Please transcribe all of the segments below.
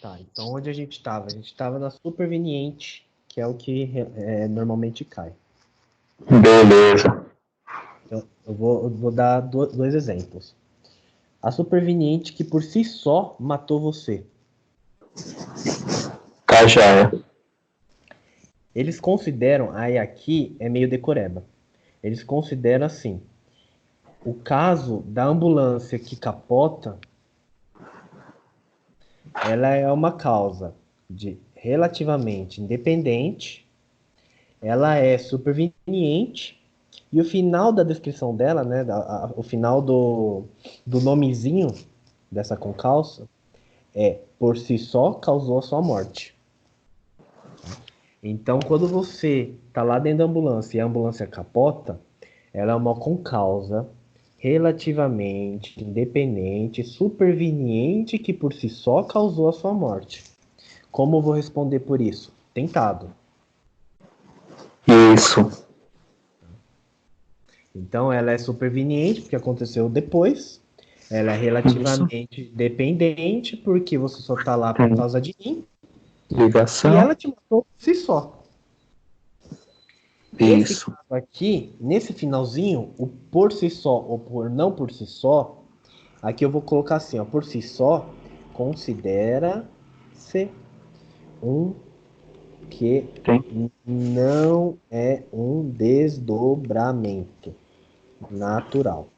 Tá, então onde a gente estava? A gente estava na superveniente, que é o que normalmente cai. Beleza. Então, eu vou dar dois exemplos. A superveniente que por si só matou você. Cajaia. Eles consideram, aí aqui é meio decoreba. Eles consideram assim: o caso da ambulância que capota, ela é uma causa de relativamente independente, ela é superveniente, e o final da descrição dela, né, o final do nomezinho dessa concalça é por si só causou a sua morte. Então, quando você tá lá dentro da ambulância e a ambulância capota, ela é uma concausa relativamente independente, superveniente que por si só causou a sua morte. Como eu vou responder por isso? Tentado. Isso. Então, ela é superveniente porque aconteceu depois. Ela é Isso. relativamente dependente porque você só tá lá por Tem causa de mim. E ligação. ela te matou por si só. Esse Isso. caso aqui, nesse finalzinho, o por si só ou por não por si só, aqui eu vou colocar assim, ó, por si só, considera-se um que Tem. não é um desdobramento natural,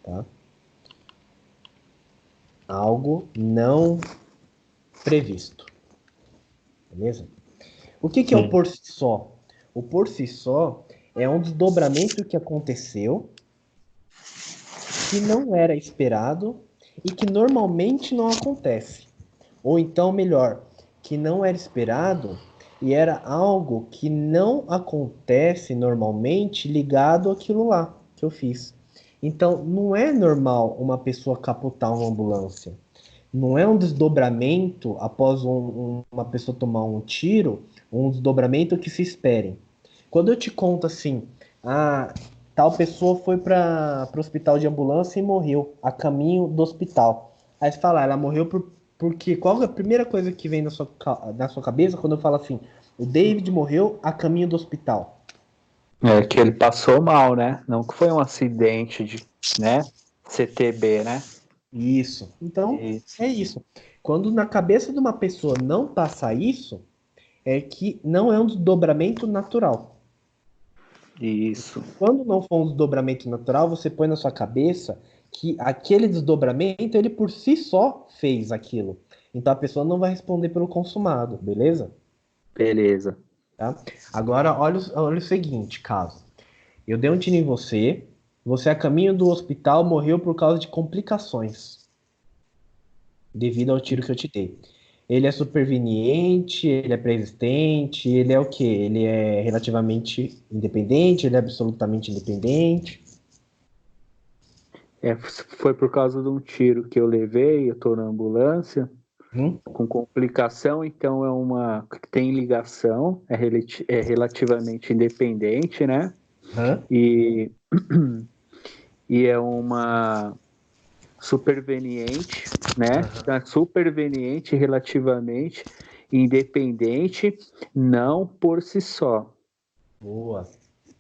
tá? Algo não previsto, beleza? O que é o Sim. por si só? O por si só é um desdobramento que aconteceu, que não era esperado e que normalmente não acontece. Ou então, melhor, que não era esperado e era algo que não acontece normalmente ligado àquilo lá que eu fiz. Então, não é normal uma pessoa capotar uma ambulância. Não é um desdobramento após uma pessoa tomar um tiro, um desdobramento que se esperem. Quando eu te conto assim, tal pessoa foi para o hospital de ambulância e morreu a caminho do hospital. Aí você fala, ela morreu porque qual é a primeira coisa que vem na sua cabeça quando eu falo assim, o David morreu a caminho do hospital? É que ele passou mal, né? Não que foi um acidente de, né? CTB, né? Isso. Então, Isso. é isso. Quando na cabeça de uma pessoa não passa isso, é que não é um desdobramento natural. Isso. Quando não for um desdobramento natural, você põe na sua cabeça que aquele desdobramento, ele por si só fez aquilo. Então a pessoa não vai responder pelo consumado, beleza? Beleza. Tá? Agora, olha o seguinte, caso. Eu dei um tiro em você, você a caminho do hospital morreu por causa de complicações devido ao tiro que eu te dei. Ele é superveniente, ele é pré-existente, ele é o quê? Ele é relativamente independente, ele é absolutamente independente. Foi por causa de um tiro que eu levei, eu tô na ambulância, Hum? com complicação, então tem ligação, é relativamente independente, né? Hã? E, e é uma superveniente, né? Então, é superveniente relativamente independente, não por si só. Boa.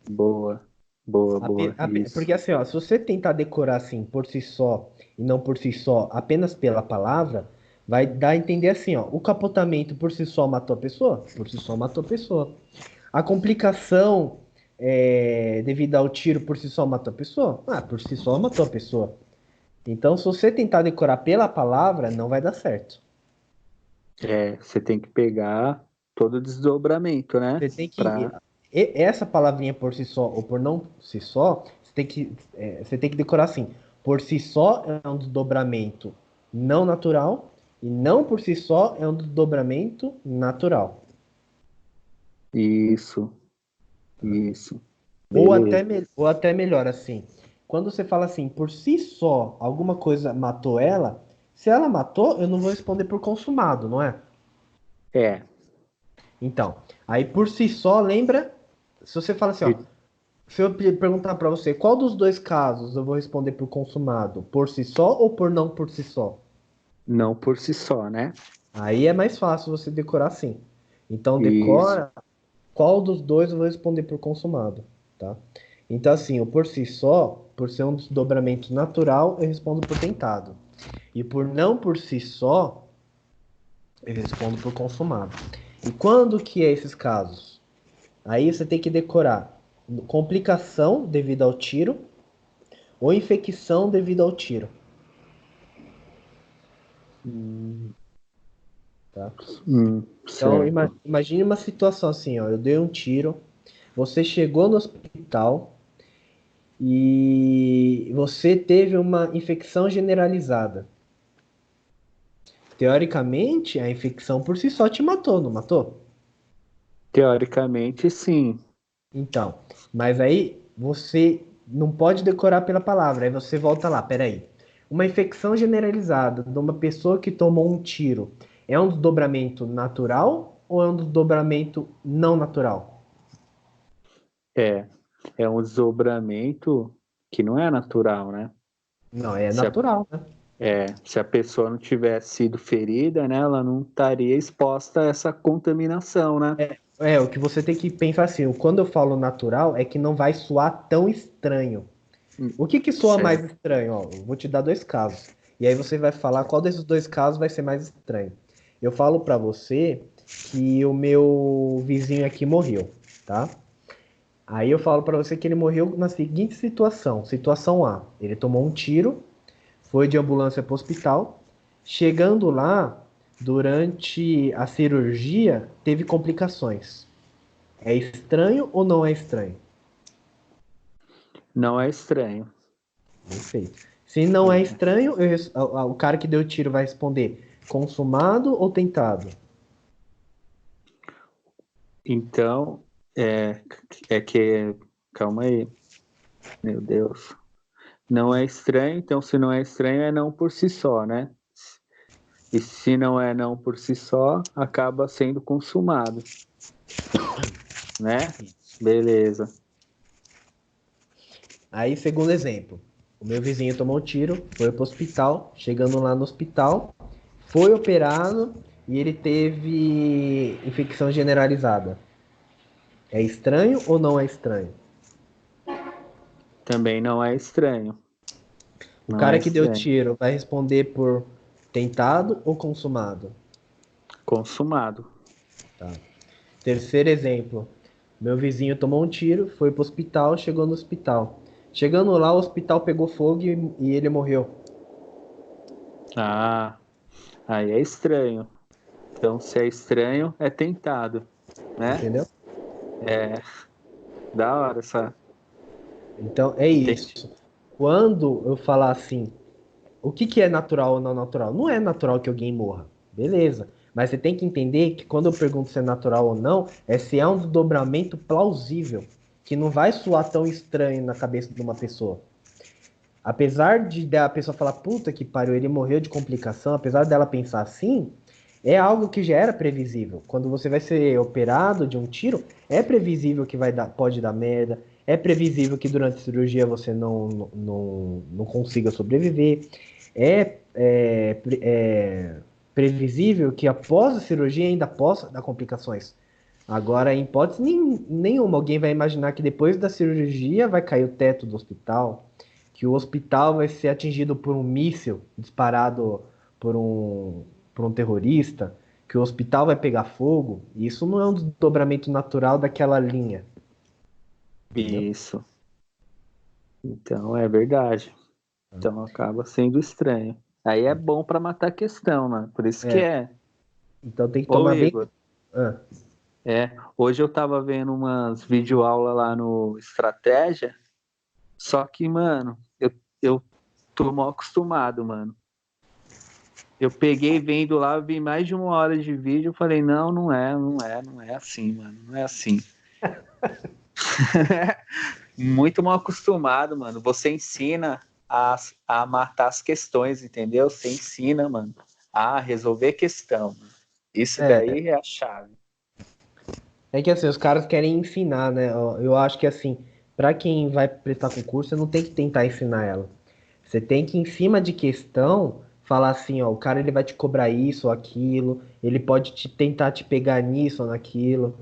Boa, boa, boa, isso. Porque assim, ó, se você tentar decorar assim por si só e não por si só apenas pela palavra, vai dar a entender assim, ó, o capotamento por si só matou a pessoa? Por si só matou a pessoa. A complicação devido ao tiro por si só matou a pessoa? Ah, por si só matou a pessoa. Então, se você tentar decorar pela palavra, não vai dar certo. Você tem que pegar todo o desdobramento, né? Você tem que. Pra... Essa palavrinha por si só ou por não por si só, você tem que decorar assim. Por si só é um desdobramento não natural e não por si só é um desdobramento natural. Isso, isso. Ou até, Beleza. ou até melhor assim. Quando você fala assim, por si só alguma coisa matou ela, se ela matou, eu não vou responder por consumado, não é? É, Então, aí por si só, lembra? Se você fala assim, ó, de- se eu perguntar para você, qual dos dois casos eu vou responder por consumado? Por si só ou por não por si só? Não por si só, né? Aí é mais fácil você decorar assim. Então Isso. decora qual dos dois eu vou responder por consumado, tá? Então assim, o por si só, por ser um desdobramento natural, eu respondo por tentado. E por não por si só, eu respondo por consumado. E quando que é esses casos? Aí você tem que decorar complicação devido ao tiro ou infecção devido ao tiro, Hum, tá? Então certo. imagine uma situação assim, ó, eu dei um tiro, você chegou no hospital e você teve uma infecção generalizada. Teoricamente, a infecção por si só te matou, não matou? Teoricamente, sim. Então, mas aí você não pode decorar pela palavra, aí você volta lá, peraí. Uma infecção generalizada de uma pessoa que tomou um tiro é um desdobramento natural ou é um desdobramento não natural? É. É um desdobramento que não é natural, né? Não, é Se a, natural, né? se a pessoa não tivesse sido ferida, né, ela não estaria exposta a essa contaminação, né? O que você tem que pensar assim, quando eu falo natural, é que não vai soar tão estranho. O que que soa mais Certo. estranho? Ó, eu vou te dar dois casos. E aí você vai falar qual desses dois casos vai ser mais estranho. Eu falo pra você que o meu vizinho aqui morreu, tá? Aí eu falo pra você que ele morreu na seguinte situação. Situação A, ele tomou um tiro, foi de ambulância pro hospital. Chegando lá, durante a cirurgia, teve complicações. É estranho ou não é estranho? Não é estranho. Perfeito. Se não é É. estranho, o cara que deu o tiro vai responder consumado ou tentado? Então, é, é que. Calma aí, meu Deus. Não é estranho, então se não é estranho, é não por si só, né? E se não é não por si só, acaba sendo consumado, né? Beleza. Aí, segundo exemplo, o meu vizinho tomou um tiro, foi pro hospital, chegando lá no hospital, foi operado e ele teve infecção generalizada. É estranho ou não é estranho? Também não é estranho. O Não é cara que deu estranho. tiro vai responder por tentado ou consumado? Consumado. Tá. Terceiro exemplo. Meu vizinho tomou um tiro, foi pro hospital, chegou no hospital. Chegando lá, o hospital pegou fogo e ele morreu. Ah, aí é estranho. Então, se é estranho, é tentado, né? Entendeu? É da hora essa. Então é isso. Entendi. Quando eu falar assim, o que que é natural ou não natural? Não é natural que alguém morra. Beleza. Mas você tem que entender que quando eu pergunto se é natural ou não, é se é um desdobramento plausível, que não vai soar tão estranho na cabeça de uma pessoa. Apesar de a pessoa falar, puta que pariu, ele morreu de complicação, apesar dela pensar assim, é algo que já era previsível. Quando você vai ser operado de um tiro, é previsível que pode dar merda, é previsível que durante a cirurgia você não consiga sobreviver, é previsível que após a cirurgia ainda possa dar complicações. Agora, em hipótese nenhuma, alguém vai imaginar que depois da cirurgia vai cair o teto do hospital, que o hospital vai ser atingido por um míssil disparado por um, por um terrorista, que o hospital vai pegar fogo. Isso não é um desdobramento natural daquela linha, entendeu? Isso. Então, é verdade. Então, acaba sendo estranho. Aí é bom para matar a questão, mano. Por isso que É, é. então tem que Ô, tomar bem. Igor, Ah, hoje eu tava vendo umas videoaulas lá no Estratégia, só que, mano, eu tô mal acostumado, mano. Eu peguei vendo lá, vi mais de 1 hora de vídeo, eu falei, não, não é assim, mano, não é assim. Muito mal acostumado, mano. Você ensina a matar as questões, entendeu? Você ensina, mano, a resolver questão. Isso é, daí é a chave. é que assim, os caras querem ensinar, né? Ó, eu acho que assim, para quem vai prestar concurso, você não tem que tentar ensinar ela. Você tem que, em cima de questão, falar assim, ó, o cara ele vai te cobrar isso ou aquilo, ele pode tentar te pegar nisso ou naquilo.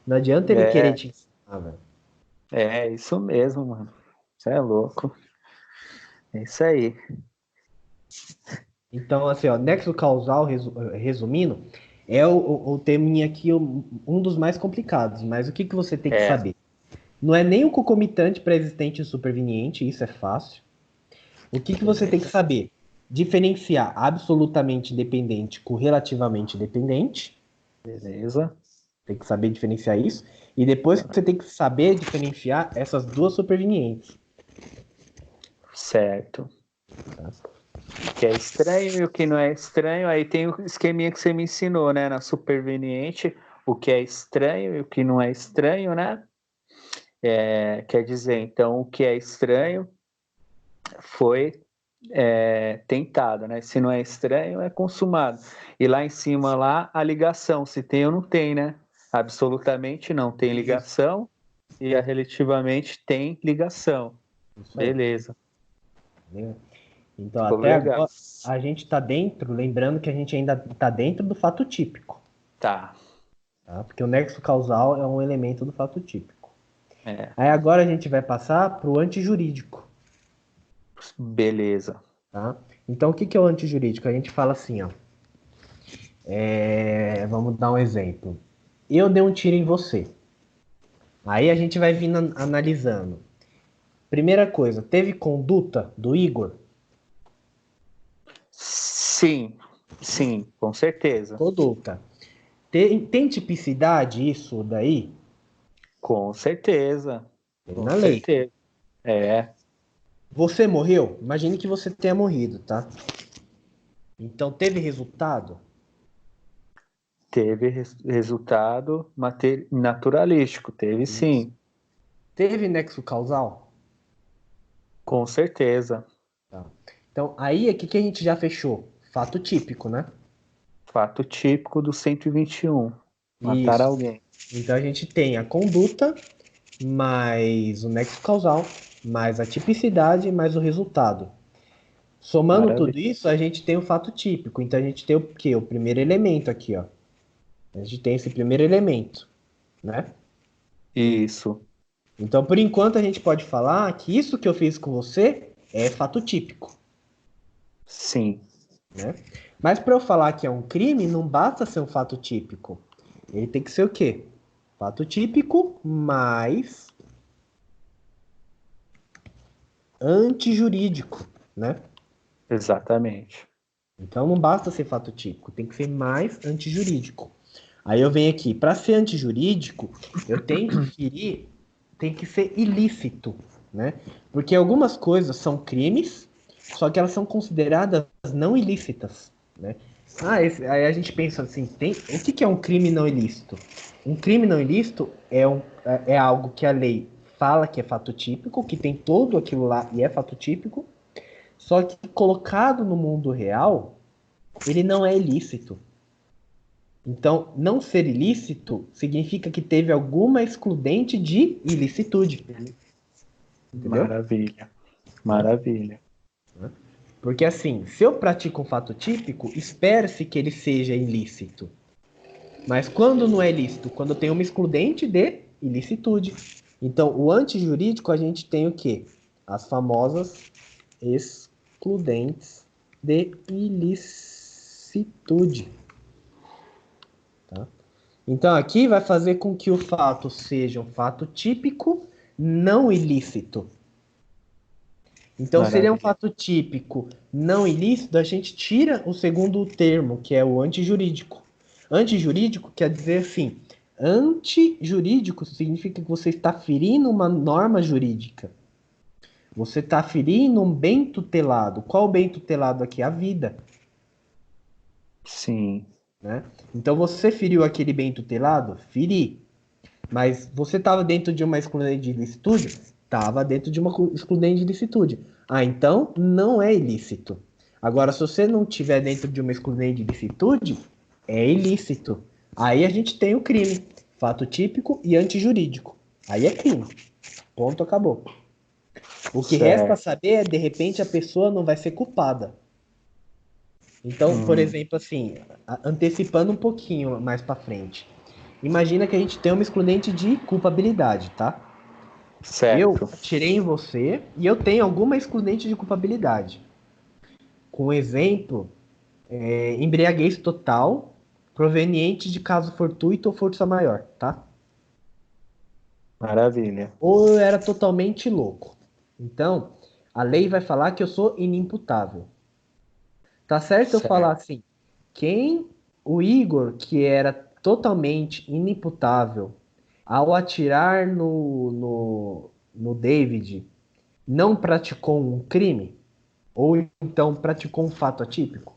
Não adianta ele querer É, te ensinar, velho. é isso mesmo, mano. Você é louco. É isso aí. Então, assim, ó, nexo causal, resumindo, é o teminha aqui um dos mais complicados, mas o que que você tem que É, saber? Não é nem o concomitante pré-existente e superveniente, isso é fácil. O que que você tem que beleza. saber? Diferenciar absolutamente dependente com relativamente dependente. Beleza. Tem que saber diferenciar isso. E depois você tem que saber diferenciar essas duas supervenientes. Certo. Tá? O que é estranho e o que não é estranho. Aí tem o esqueminha que você me ensinou, né? Na superveniente, o que é estranho e o que não é estranho, né? Quer dizer, então, o que é estranho foi tentado, né? Se não é estranho, é consumado. E lá em cima, lá, a ligação, se tem ou não tem, né? Absolutamente não tem ligação e a relativamente tem ligação. Isso aí. Beleza. Entendeu? Então, Ficou até legal. agora, a gente está dentro, lembrando que a gente ainda está dentro do fato típico. Tá. Tá? Porque o nexo causal é um elemento do fato típico. É, Aí agora a gente vai passar para o antijurídico. beleza. Tá? Então, o que que é o antijurídico? A gente fala assim, ó. Vamos dar um exemplo. Eu dei um tiro em você. Aí a gente vai vindo analisando. Primeira coisa, teve conduta do Igor? Sim, sim, com certeza. Conduta. Tem tipicidade isso daí? Com certeza. Tem Com na lei. certeza. É, Você morreu? Imagine que você tenha morrido, tá? Então teve resultado? teve resultado naturalístico, teve Isso. sim, Teve nexo causal? com certeza. Tá. Então aí aqui que a gente já fechou. Fato típico, né? Fato típico do 121. Matar Isso. alguém. Então a gente tem a conduta, mais o nexo causal, mais a tipicidade, mais o resultado. Somando tudo Maravilha. isso, a gente tem o fato típico. Então a gente tem o quê? O primeiro elemento aqui, ó. A gente tem esse primeiro elemento, né? Isso, Então, por enquanto, a gente pode falar que isso que eu fiz com você é fato típico, sim. né? Mas para eu falar que é um crime, não basta ser um fato típico. Ele tem que ser o quê? Fato típico mais antijurídico, né? Exatamente. Então não basta ser fato típico, tem que ser mais antijurídico. Aí eu venho aqui, para ser antijurídico, eu tenho que ferir, tem que ser ilícito, né? Porque algumas coisas são crimes, só que elas são consideradas não ilícitas, né? Aí a gente pensa assim, o que é um crime não ilícito? Um crime não ilícito é algo que a lei fala que é fato típico, que tem todo aquilo lá e é fato típico, só que colocado no mundo real, ele não é ilícito. Então, não ser ilícito significa que teve alguma excludente de ilicitude, entendeu? Maravilha. Né? Maravilha. Porque assim, se eu pratico um fato típico, espera-se que ele seja ilícito. Mas quando não é ilícito? Quando tem uma excludente de ilicitude. Então, o antijurídico a gente tem o quê? As famosas excludentes de ilicitude. Tá? Então, aqui vai fazer com que o fato seja um fato típico, não ilícito. Então, se ele é um Maravilha. fato típico não ilícito, a gente tira o segundo termo, que é o antijurídico. Antijurídico quer dizer assim, antijurídico significa que você está ferindo uma norma jurídica. Você está ferindo um bem tutelado. Qual bem tutelado aqui? A vida. Sim. Né? Então, você feriu aquele bem tutelado? Feri. Mas você estava dentro de uma excludente de ilicitude? Estava dentro de uma excludente de ilicitude. Ah, então não é ilícito. Agora, se você não estiver dentro de uma excludente de ilicitude, é ilícito. Aí a gente tem o crime. Fato típico e antijurídico. Aí é crime. Ponto, acabou. O que resta Certo. saber é, de repente, a pessoa não vai ser culpada. Então, por exemplo, assim, antecipando um pouquinho mais para frente. Imagina que a gente tem uma excludente de culpabilidade, tá? Eu Certo. atirei em você e eu tenho alguma excludente de culpabilidade. Com exemplo, embriaguez total, proveniente de caso fortuito ou força maior, tá? Maravilha. Ou eu era totalmente louco. Então, a lei vai falar que eu sou inimputável. Tá certo eu falar Certo. assim, quem o Igor, que era totalmente inimputável, ao atirar no David, não praticou um crime? Ou então praticou um fato atípico?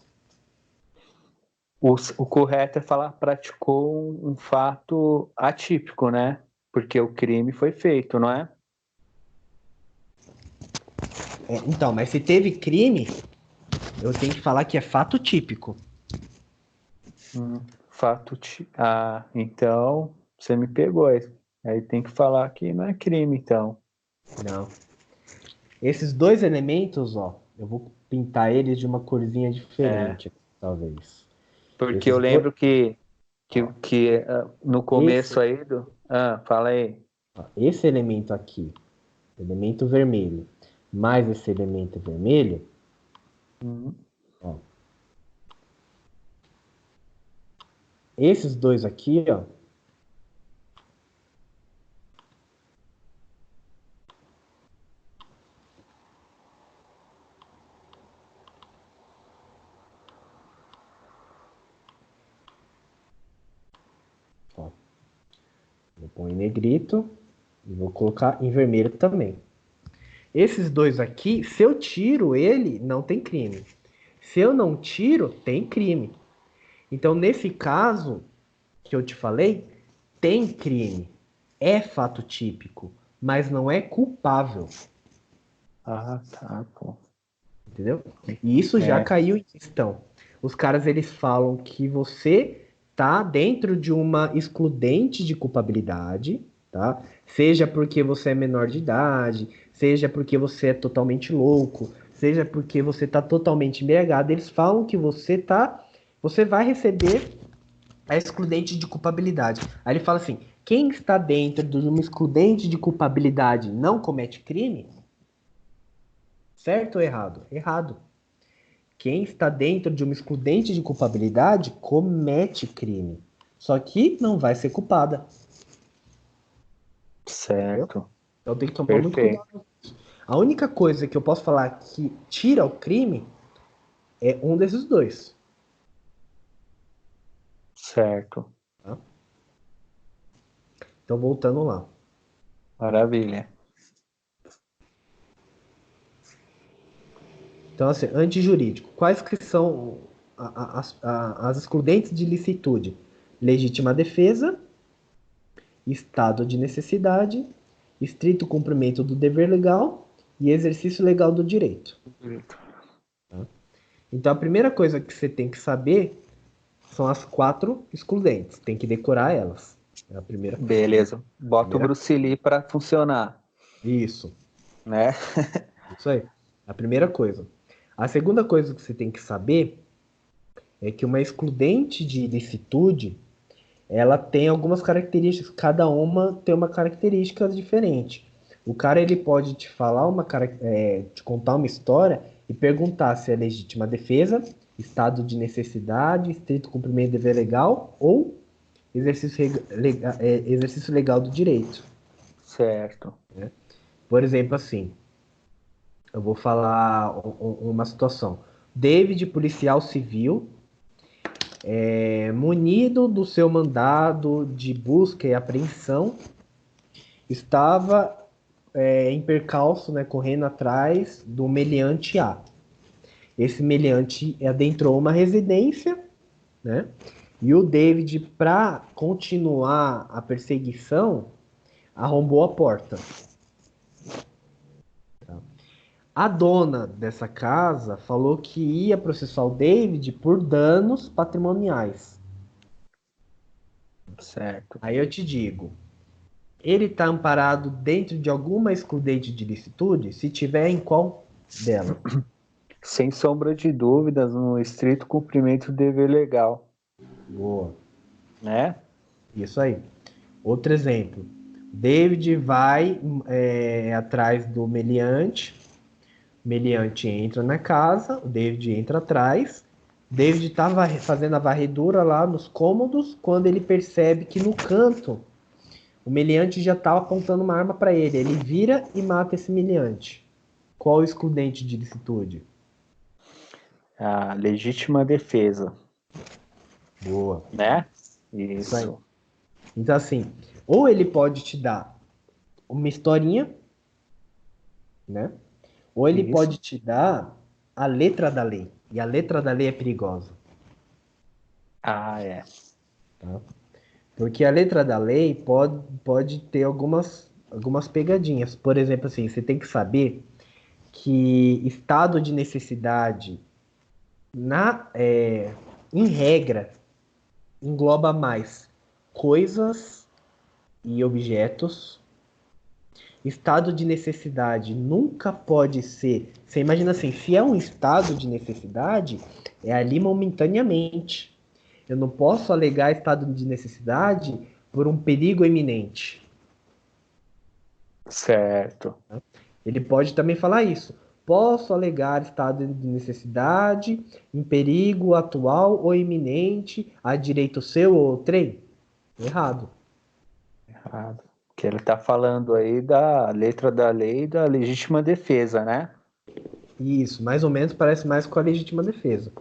O correto é falar praticou um fato atípico, né? Porque o crime foi feito, não é? Então, mas se teve crime, eu tenho que falar que é fato típico. Ah, então você me pegou aí. Aí tem que falar que não é crime, então. Não. Esses dois elementos, ó, eu vou pintar eles de uma corzinha É, diferente, talvez. porque eu Esses dois, lembro que, ó, no começo esse, aí do. Ah, fala aí. ó, esse elemento aqui, elemento vermelho, mais esse elemento vermelho, Hum, ó, esses dois aqui, ó, vou pôr em negrito e vou colocar em vermelho também. Esses dois aqui, se eu tiro ele, não tem crime. Se eu não tiro, tem crime. Então, nesse caso que eu te falei, tem crime. É fato típico, mas não é culpável. Ah, tá, pô. Entendeu? E isso já É, caiu em questão. Os caras eles falam que você tá dentro de uma excludente de culpabilidade, tá? Seja porque você é menor de idade, seja porque você é totalmente louco, seja porque você tá totalmente embriagado, eles falam que você vai receber a excludente de culpabilidade. Aí ele fala assim: quem está dentro de uma excludente de culpabilidade não comete crime? Certo ou errado? Errado. Quem está dentro de uma excludente de culpabilidade comete crime. Só que não vai ser culpada. Entendeu? certo. Então tem que tomar muito Perfeito. cuidado. A única coisa que eu posso falar que tira o crime é um desses dois. Certo. Tá? Então voltando lá. Maravilha. Então, assim, antijurídico. Quais que são as excludentes de licitude? Legítima defesa, estado de necessidade, estrito cumprimento do dever legal e exercício legal do direito. Então, a primeira coisa que você tem que saber são as quatro excludentes. Tem que decorar elas. É a primeira, Beleza. Bota o primeira Bruce Lee para funcionar, Isso, né? isso aí. A primeira coisa. A segunda coisa que você tem que saber é que uma excludente de ilicitude, ela tem algumas características, cada uma tem uma característica diferente. O cara ele pode te falar te contar uma história e perguntar se é legítima defesa, estado de necessidade, estrito cumprimento de dever legal ou exercício legal do direito. Certo. Por exemplo, assim, eu vou falar uma situação. David, policial civil, munido do seu mandado de busca e apreensão, estava em percalço, né, correndo atrás do meliante A. Esse meliante adentrou uma residência, né? E o David, para continuar a perseguição, arrombou a porta. A dona dessa casa falou que ia processar o David por danos patrimoniais. Certo. Aí eu te digo, ele está amparado dentro de alguma excludente de licitude? Se tiver, em qual dela? Sem sombra de dúvidas, no estrito cumprimento do dever legal, Boa. né? Isso aí. Outro exemplo. David vai atrás do meliante. O meliante entra na casa. O David entra atrás. David estava fazendo a varredura lá nos cômodos quando ele percebe que no canto o meliante já estava apontando uma arma para ele. Ele vira e mata esse meliante. Qual o excludente de ilicitude? A legítima defesa, Boa. né? Isso aí. Isso. Então, assim, ou ele pode te dar uma historinha, né? Ou ele Isso. pode te dar a letra da lei. E a letra da lei é perigosa. Ah, é. Tá? Porque a letra da lei pode ter algumas pegadinhas. Por exemplo, assim, você tem que saber que estado de necessidade, em regra, engloba mais coisas e objetos. Estado de necessidade nunca pode ser. Você imagina assim, se é um estado de necessidade, é ali momentaneamente. Eu não posso alegar estado de necessidade por um perigo iminente. Certo. Ele pode também falar isso. Posso alegar estado de necessidade em perigo atual ou iminente a direito seu ou outrem? Errado. Errado. Que ele tá falando aí da letra da lei e da legítima defesa, né? Isso, mais ou menos parece mais com a legítima defesa.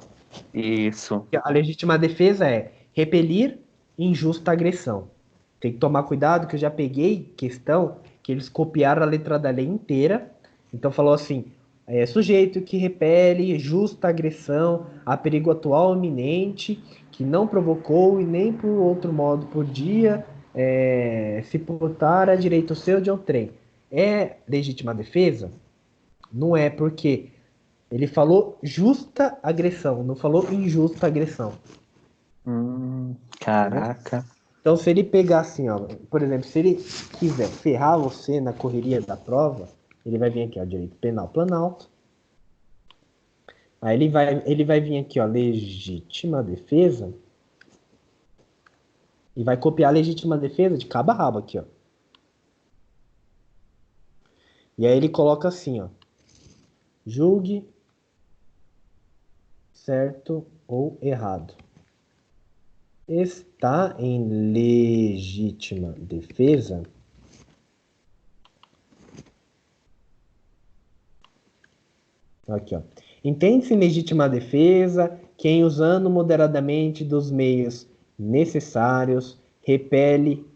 Isso. A legítima defesa é repelir injusta agressão. Tem que tomar cuidado que eu já peguei questão que eles copiaram a letra da lei inteira. Então falou assim: sujeito que repele justa agressão a perigo atual ou iminente, que não provocou e nem por outro modo podia se portar a direito seu de outrem. É legítima defesa? Não é, porque ele falou justa agressão, não falou injusta agressão. Entendeu? Caraca. Então, se ele pegar assim, ó, por exemplo, se ele quiser ferrar você na correria da prova, ele vai vir aqui, ó, direito penal planalto. Aí ele vai vir aqui, ó, legítima defesa, e vai copiar a legítima defesa de cabo a rabo aqui, ó. E aí ele coloca assim, ó, julgue certo ou errado. Está em legítima defesa. Aqui, ó. Entende-se em legítima defesa quem, usando moderadamente dos meios necessários, repele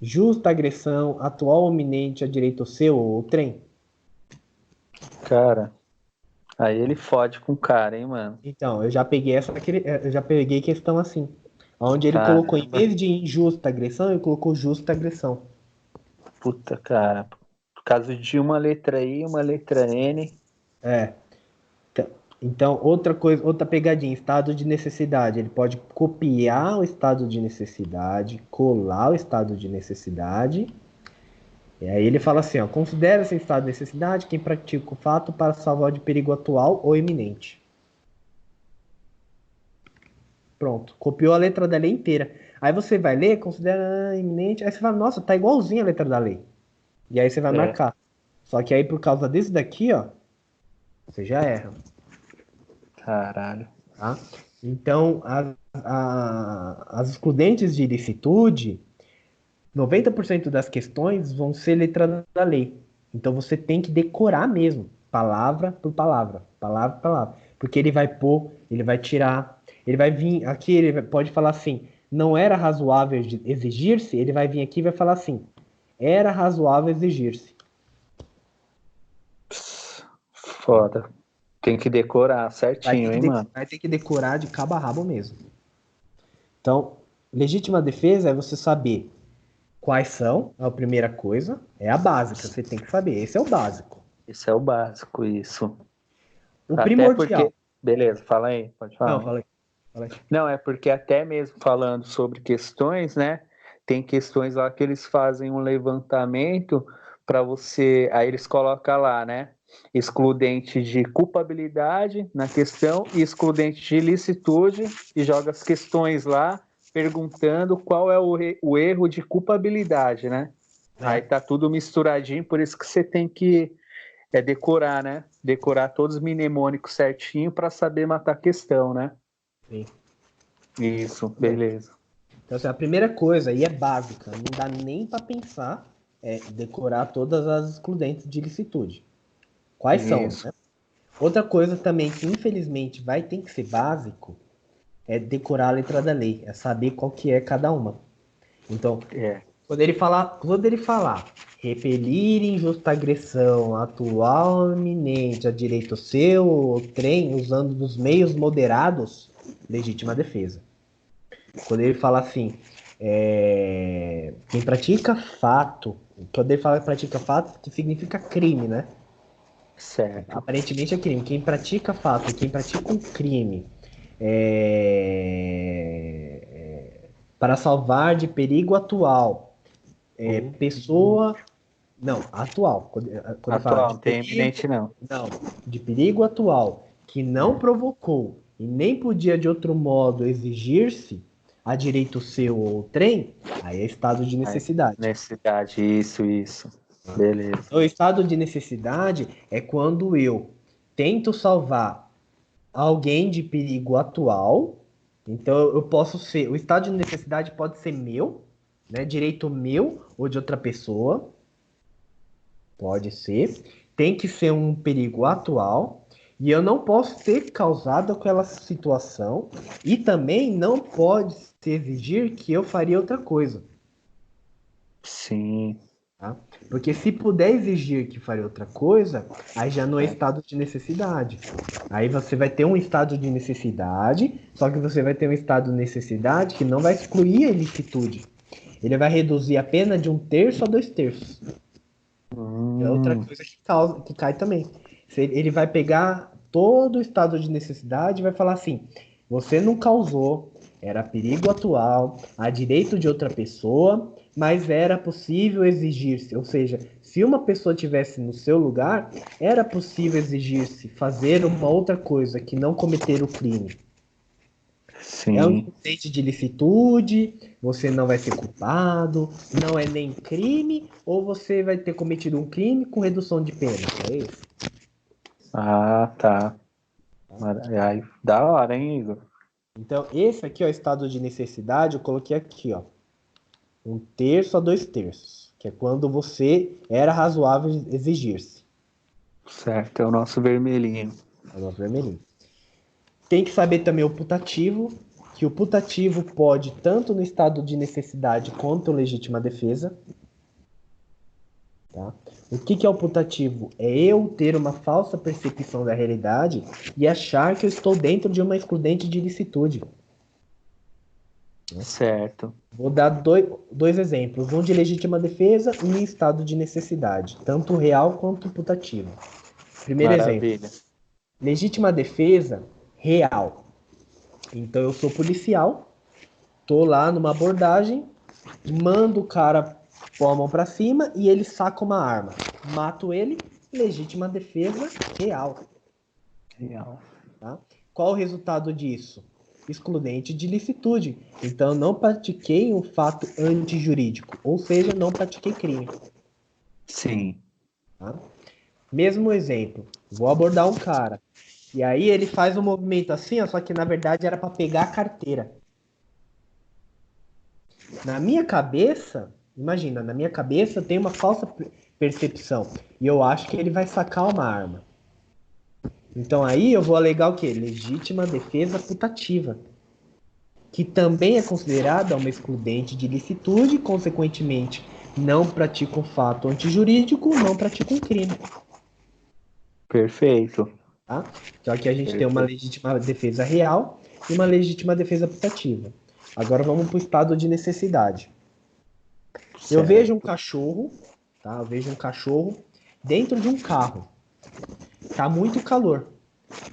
justa agressão atual ou iminente a direito seu ou outrem. Cara, aí ele fode com o cara, hein, mano? Então, eu já peguei questão assim, onde ele colocou, em Caramba. vez de injusta agressão, ele colocou justa agressão. Puta, cara. Por causa de uma letra I, uma letra N. É. Então, outra coisa, outra pegadinha, estado de necessidade. Ele pode copiar o estado de necessidade, colar o estado de necessidade. E aí ele fala assim, ó, considera-se em estado de necessidade quem pratica o fato para salvar de perigo atual ou iminente. Pronto, copiou a letra da lei inteira. Aí você vai ler, considera iminente, aí você fala, nossa, tá igualzinho a letra da lei. E aí você vai É, marcar. Só que aí por causa desse daqui, ó, você já erra, caralho. tá? Então, as excludentes de ilicitude, 90% das questões vão ser letra da lei. Então você tem que decorar mesmo, palavra por palavra, palavra por palavra. Porque ele vai pôr, ele vai tirar, ele vai vir aqui, pode falar assim, não era razoável exigir-se, ele vai vir aqui e vai falar assim, era razoável exigir-se. Foda. Tem que decorar Vai ter certinho, que, hein, mano? vai ter que decorar de cabo a rabo mesmo. Então, legítima defesa é você saber quais são, a primeira coisa, é a básica, você tem que saber, esse é o básico. Isso é o básico, isso. O Até primordial. porque. Beleza, fala aí, pode Não, falar. falei. Falei. Não, é porque até mesmo falando sobre questões, né? Tem questões lá que eles fazem um levantamento para você, aí eles colocam lá, né? Excludente de culpabilidade na questão e excludente de ilicitude e joga as questões lá perguntando qual é o erro de culpabilidade, né? Aí tá tudo misturadinho, por isso que você tem que decorar, né? Decorar todos os mnemônicos certinho para saber matar a questão, né? Sim. Isso, beleza. Então, assim, a primeira coisa, e é básica, não dá nem para pensar, é decorar todas as excludentes de ilicitude. Quais são, Isso. né? Outra coisa também que, infelizmente, vai ter que ser básico é decorar a letra da lei, é saber qual que é cada uma. Então, quando ele falar repelir injusta agressão atual ou iminente a direito seu ou trem usando dos meios moderados, legítima defesa. Quando ele fala assim, quem pratica fato, quando ele fala que pratica fato, significa crime, né? Certo. Aparentemente é crime. Quem pratica fato, quem pratica um crime para salvar de perigo atual, pessoa. Não, atual. Quando fala Atual, de não tem perigo. eminente, não. Não, de perigo atual que não provocou e nem podia de outro modo exigir-se a direito seu ou trem, aí é estado de Aí, necessidade. necessidade, isso. Beleza. O estado de necessidade é quando eu tento salvar alguém de perigo atual. Então eu posso ser, o estado de necessidade pode ser meu, né, direito meu ou de outra pessoa, pode ser. Tem que ser um perigo atual e eu não posso ter causado aquela situação e também não pode se exigir que eu faria outra coisa. Sim. Tá? Porque se puder exigir que faria outra coisa, aí já não é estado de necessidade. Aí você vai ter um estado de necessidade, só que você vai ter um estado de necessidade que não vai excluir a ilicitude. Ele vai reduzir a pena de 1/3 a 2/3. É outra coisa que cai também. Ele vai pegar todo o estado de necessidade e vai falar assim: você não causou, era perigo atual, a direito de outra pessoa, mas era possível exigir-se. Ou seja, se uma pessoa tivesse no seu lugar, era possível exigir-se fazer uma outra coisa que não cometer o crime. É um Sim. incidente de licitude, você não vai ser culpado, não é nem crime, ou você vai ter cometido um crime com redução de pena. É isso. Ah, tá. Aí, da hora, hein, Igor? Então, esse aqui, ó, estado de necessidade, eu coloquei aqui, ó. 1/3 a 2/3, que é quando você era razoável exigir-se. Certo, é o nosso vermelhinho. É o nosso vermelhinho. Tem que saber também o putativo, que o putativo pode, tanto no estado de necessidade quanto legítima defesa. Tá? O que é o putativo? É eu ter uma falsa percepção da realidade e achar que eu estou dentro de uma excludente de ilicitude. Certo. Vou dar dois exemplos, um de legítima defesa e um em estado de necessidade, tanto real quanto putativo. Primeiro exemplo, Maravilha. legítima defesa real. Então eu sou policial, tô lá numa abordagem, mando o cara pôr a mão pra cima e ele saca uma arma. Mato ele, legítima defesa real. Real. Tá? Qual o resultado disso? Excludente de licitude. Então, não pratiquei um fato antijurídico, ou seja, não pratiquei crime. Sim. Tá? Mesmo exemplo, vou abordar um cara, e aí ele faz um movimento assim, ó, só que na verdade era para pegar a carteira. Na minha cabeça, imagina, na minha cabeça tem uma falsa percepção, e eu acho que ele vai sacar uma arma. Então aí eu vou alegar o quê? Legítima defesa putativa, que também é considerada uma excludente de licitude, e, consequentemente, não pratica um fato antijurídico, não pratica um crime. Perfeito. Tá? Só que a gente tem uma Perfeito. legítima defesa real e uma legítima defesa putativa. Agora vamos para o estado de necessidade. Eu vejo um Certo. cachorro, tá? Eu vejo um cachorro dentro de um carro. Tá muito calor.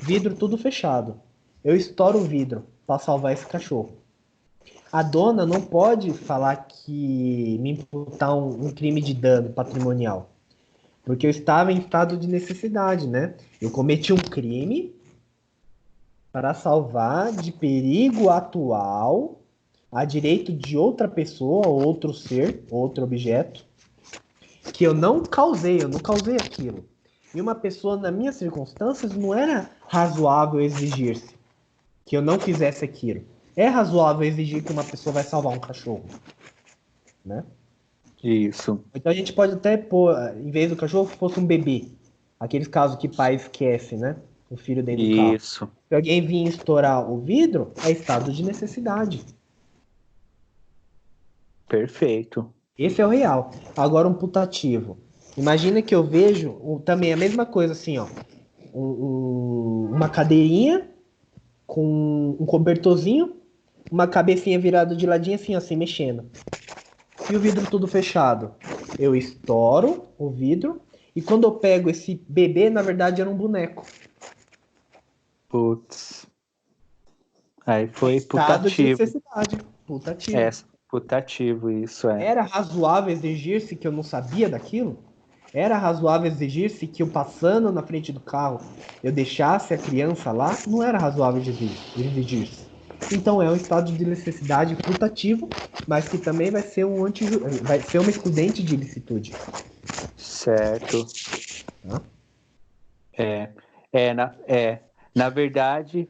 Vidro tudo fechado. Eu estouro o vidro para salvar esse cachorro. A dona não pode falar que me imputar um crime de dano patrimonial. Porque eu estava em estado de necessidade, né? Eu cometi um crime para salvar de perigo atual a direito de outra pessoa, outro ser, outro objeto, que eu não causei aquilo. E uma pessoa, nas minhas circunstâncias, não era razoável exigir-se que eu não fizesse aquilo. É razoável exigir que uma pessoa vai salvar um cachorro, né? Isso. Então a gente pode até pôr, em vez do cachorro, que fosse um bebê. Aqueles casos que pai esquece, né? O filho dentro do carro. Isso. Se alguém vir estourar o vidro, é estado de necessidade. Perfeito. Esse é o real. Agora um putativo. Imagina que eu vejo também a mesma coisa assim, ó. Uma cadeirinha com um cobertorzinho, uma cabecinha virada de ladinho assim, assim, mexendo. E o vidro tudo fechado. Eu estouro o vidro e quando eu pego esse bebê, na verdade era um boneco. Putz. Aí foi Estado de putativo. necessidade. Putativo. É, putativo isso, é. Era razoável exigir-se que eu não sabia daquilo? Era razoável exigir-se que eu passando na frente do carro eu deixasse a criança lá? Não era razoável exigir-se. Então é um estado de necessidade putativo, mas que também vai ser uma excludente de ilicitude. Certo. Tá? Na verdade,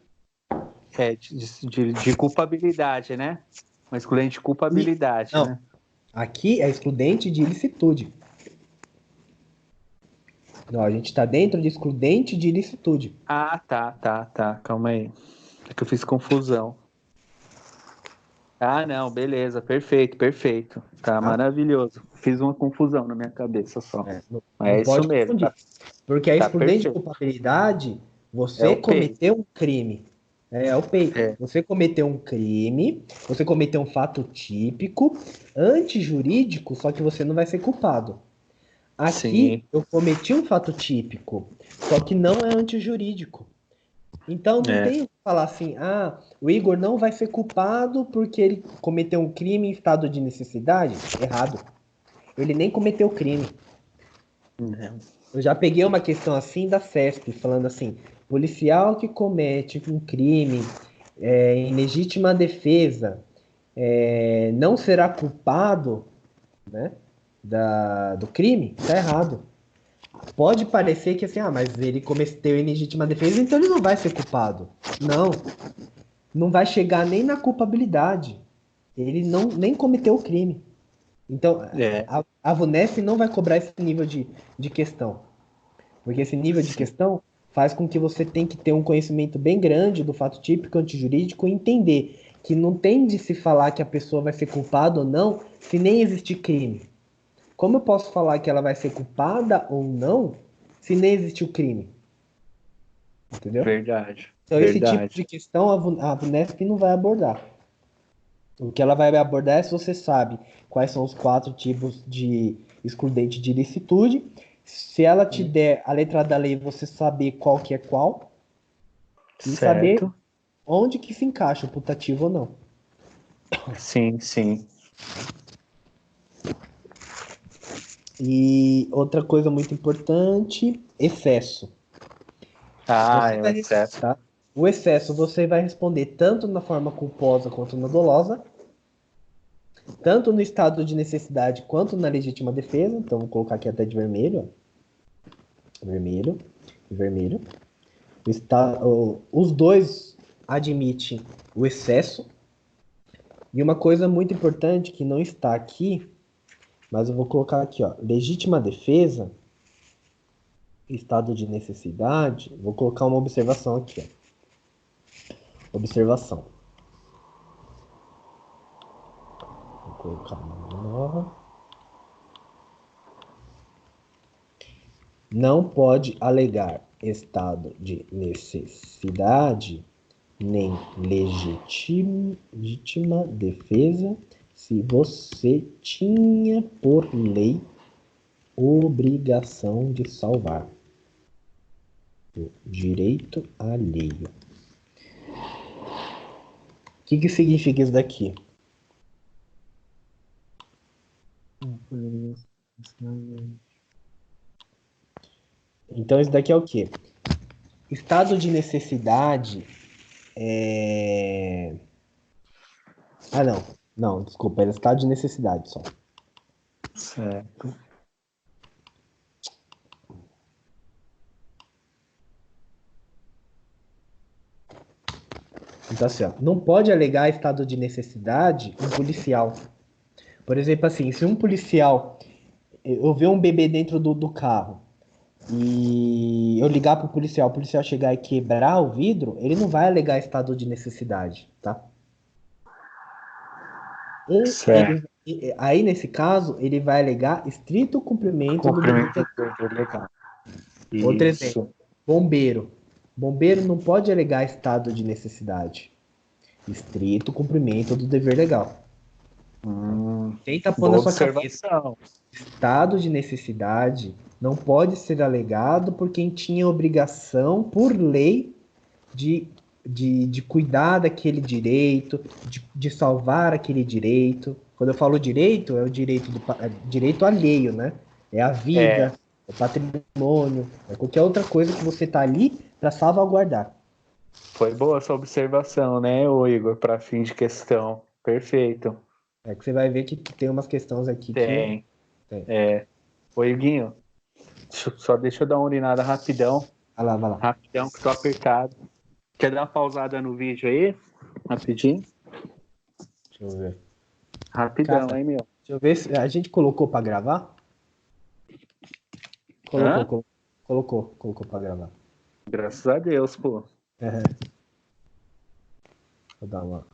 de culpabilidade, né? Uma excludente de E, culpabilidade, não, né? aqui é excludente de ilicitude. Não, a gente está dentro de excludente de ilicitude. Ah, tá. Calma aí. É que eu fiz confusão. Ah, não, beleza, perfeito. Tá Tá? maravilhoso. Fiz uma confusão na minha cabeça só. Não, Mas não é isso pode mesmo, confundir. Porque a tá excludente de perfeito. culpabilidade, É você o PEI. cometeu um crime. É o PEI. É, Você cometeu um crime, você cometeu um fato típico, antijurídico, só que você não vai ser culpado. Aqui, sim, eu cometi um fato típico, só que não é antijurídico. Então, não é, tem o que falar assim, o Igor não vai ser culpado porque ele cometeu um crime em estado de necessidade. Errado. Ele nem cometeu crime. né, Eu já peguei uma questão assim da CESP, falando assim: policial que comete um crime em legítima defesa não será culpado, né, do crime? Tá errado. Pode parecer que assim, mas ele cometeu em legítima defesa, então ele não vai ser culpado. Não, não vai chegar nem na culpabilidade. Ele não nem cometeu o crime. Então, é, a VUNESP não vai cobrar esse nível de questão. Porque esse nível de sim, questão faz com que você tenha que ter um conhecimento bem grande do fato típico antijurídico e entender que não tem de se falar que a pessoa vai ser culpada ou não se nem existir crime. Como eu posso falar que ela vai ser culpada ou não se nem existiu crime? Entendeu? verdade, Então esse tipo de verdade. questão a VUNESP não vai abordar. O que ela vai abordar é se você sabe quais são os 4 tipos de excludente de ilicitude. Se ela te der a letra da lei, você saber qual que é qual e saber Certo, onde que se encaixa o putativo ou não. sim. E outra coisa muito importante, excesso. Ah, Você é o vai, excesso. tá? O excesso você vai responder tanto na forma culposa quanto na dolosa, tanto no estado de necessidade quanto na legítima defesa. Então vou colocar aqui até de vermelho, ó. Vermelho, vermelho. Os dois admitem o excesso. E uma coisa muito importante que não está aqui, mas eu vou colocar aqui, ó, legítima defesa, estado de necessidade. Vou colocar uma observação aqui, ó. Observação. Vou colocar uma nova. Não pode alegar estado de necessidade nem legítima defesa se você tinha por lei obrigação de salvar o direito alheio. O que significa isso daqui? Então isso daqui é o quê? Estado de necessidade é... Ah, não. Não, desculpa, era estado de necessidade só. Certo. Então assim, ó, não pode alegar estado de necessidade um policial. Por exemplo, assim, se um policial, eu ver um bebê dentro do carro e eu ligar pro policial, o policial chegar e quebrar o vidro, ele não vai alegar estado de necessidade, tá? Ou Certo. ele, aí, nesse caso, ele vai alegar estrito cumprimento do dever Cumprimento legal. do dever legal. Outro exemplo, Isso. bombeiro. Bombeiro não pode alegar estado de necessidade. Estrito cumprimento do dever legal. Tenta pôr na Boa sua cabeça. observação. Estado de necessidade não pode ser alegado por quem tinha obrigação, por lei, de, de cuidar daquele direito, de salvar aquele direito. Quando eu falo direito, é o direito, direito alheio, né? É a É, vida, é o patrimônio, é qualquer outra coisa que você está ali para salvaguardar. foi boa essa observação, né, ô Igor, para fim de questão. Perfeito. É que você vai ver que tem umas questões aqui que Tem. tem. É. Ô, Iguinho, só deixa eu dar uma urinada rapidão. Vai lá, vai lá. Rapidão, que tô apertado. Quer dar uma pausada no vídeo aí? Rapidinho? Deixa eu ver. Rapidão, Cara, hein, meu? deixa eu ver se a gente colocou para gravar. Hã? Colocou para gravar. Graças a Deus, pô. Vou dar uma